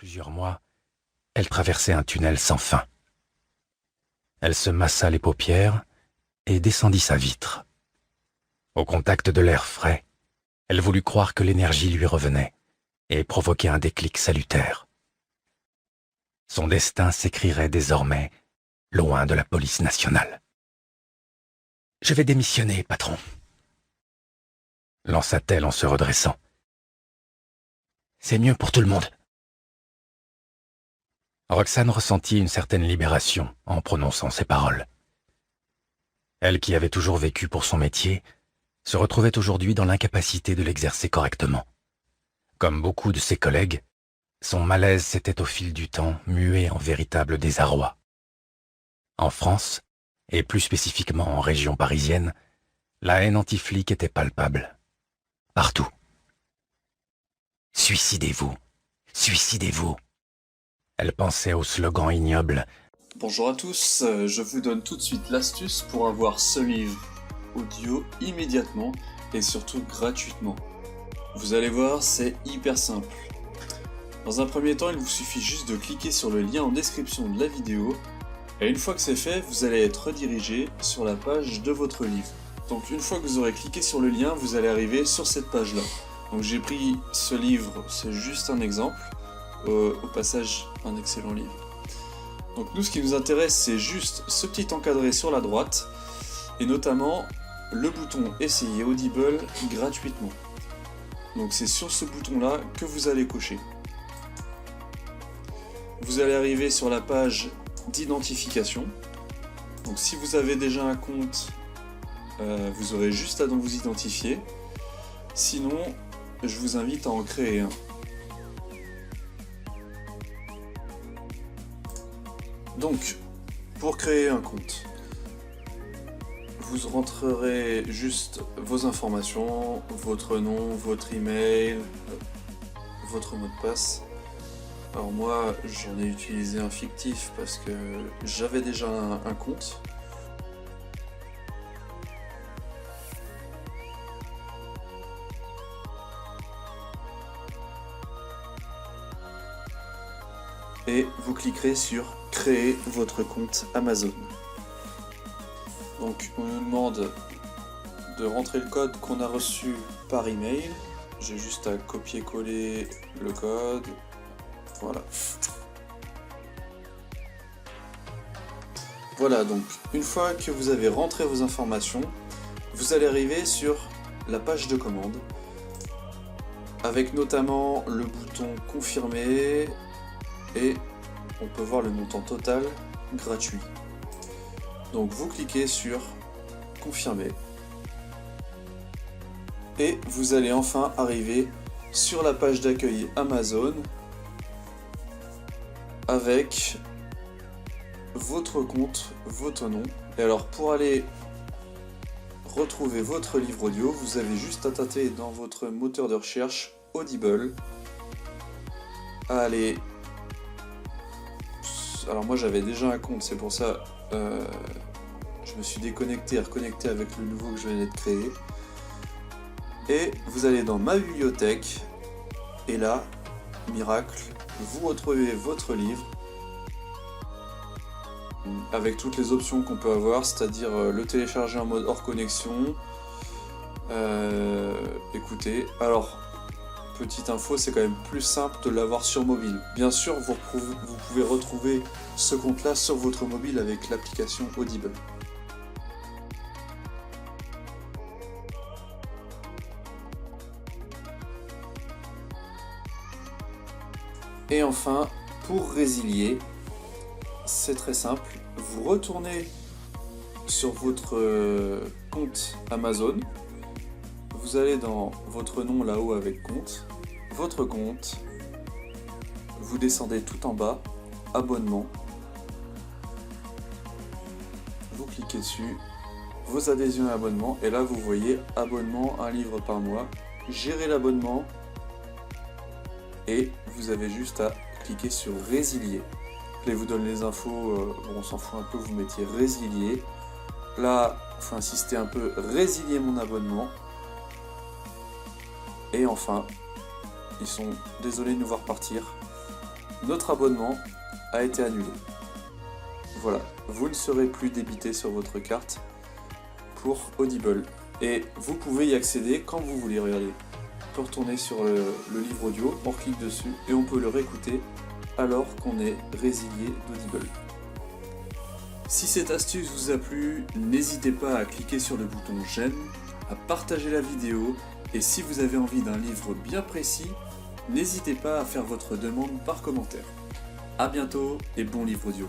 plusieurs mois, elle traversait un tunnel sans fin. Elle se massa les paupières et descendit sa vitre. Au contact de l'air frais, elle voulut croire que l'énergie lui revenait et provoquer un déclic salutaire. Son destin s'écrirait désormais loin de la police nationale. « Je vais démissionner, patron », lança-t-elle en se redressant. « C'est mieux pour tout le monde. » Roxane ressentit une certaine libération en prononçant ces paroles. Elle qui avait toujours vécu pour son métier, se retrouvait aujourd'hui dans l'incapacité de l'exercer correctement. Comme beaucoup de ses collègues, son malaise s'était au fil du temps mué en véritable désarroi. En France, et plus spécifiquement en région parisienne, la haine anti-flic était palpable. Partout. « Suicidez-vous, suicidez-vous !» Elle pensait au slogan ignoble. Bonjour à tous, je vous donne tout de suite l'astuce pour avoir ce livre audio immédiatement et surtout gratuitement. Vous allez voir, c'est hyper simple. Dans un premier temps, il vous suffit juste de cliquer sur le lien en description de la vidéo et une fois que c'est fait, vous allez être redirigé sur la page de votre livre. Donc une fois que vous aurez cliqué sur le lien, vous allez arriver sur cette page-là. Donc j'ai pris ce livre, c'est juste un exemple, au passage un excellent livre. Donc nous, ce qui nous intéresse, c'est juste ce petit encadré sur la droite, et notamment le bouton Essayer Audible gratuitement. Donc c'est sur ce bouton-là que vous allez cocher. Vous allez arriver sur la page d'identification. Donc si vous avez déjà un compte, vous aurez juste à vous identifier. Sinon, je vous invite à en créer un. Donc, pour créer un compte, vous rentrerez juste vos informations, votre nom, votre email, votre mot de passe. Alors moi, j'en ai utilisé un fictif parce que j'avais déjà un compte. Et vous cliquerez sur créer votre compte Amazon. Donc on nous demande de rentrer le code qu'on a reçu par email. J'ai juste à copier-coller le code. Voilà. Voilà, donc une fois que vous avez rentré vos informations, vous allez arriver sur la page de commande avec notamment le bouton confirmer. Et on peut voir le montant total gratuit. Donc vous cliquez sur confirmer. Et vous allez enfin arriver sur la page d'accueil Amazon avec votre compte, votre nom. Et alors pour aller retrouver votre livre audio, vous avez juste à taper dans votre moteur de recherche Audible, à aller. Alors moi j'avais déjà un compte, c'est pour ça je me suis déconnecté et reconnecté avec le nouveau que je venais de créer. Et vous allez dans ma bibliothèque et là, miracle, vous retrouvez votre livre avec toutes les options qu'on peut avoir, c'est-à-dire le télécharger en mode hors connexion, écoutez, alors petite info, c'est quand même plus simple de l'avoir sur mobile. Bien sûr, vous pouvez retrouver ce compte-là sur votre mobile avec l'application Audible. Et enfin, pour résilier, c'est très simple. Vous retournez sur votre compte Amazon. Vous allez dans votre nom là-haut avec compte, votre compte, vous descendez tout en bas, abonnement, vous cliquez dessus, vos adhésions et abonnements, et là vous voyez abonnement, un livre par mois, gérer l'abonnement, et vous avez juste à cliquer sur résilier. Là, il vous donne les infos, bon, on s'en fout un peu, vous mettiez résilier. Là, il faut insister un peu, résilier mon abonnement. Et enfin, ils sont désolés de nous voir partir. notre abonnement a été annulé. Voilà, vous ne serez plus débité sur votre carte pour Audible. Et vous pouvez y accéder quand vous voulez, regardez. On peut retourner sur le livre audio, on clique dessus et on peut le réécouter alors qu'on est résilié d'Audible. Si cette astuce vous a plu, n'hésitez pas à cliquer sur le bouton j'aime, à partager la vidéo et si vous avez envie d'un livre bien précis, n'hésitez pas à faire votre demande par commentaire. A bientôt et bon livre audio.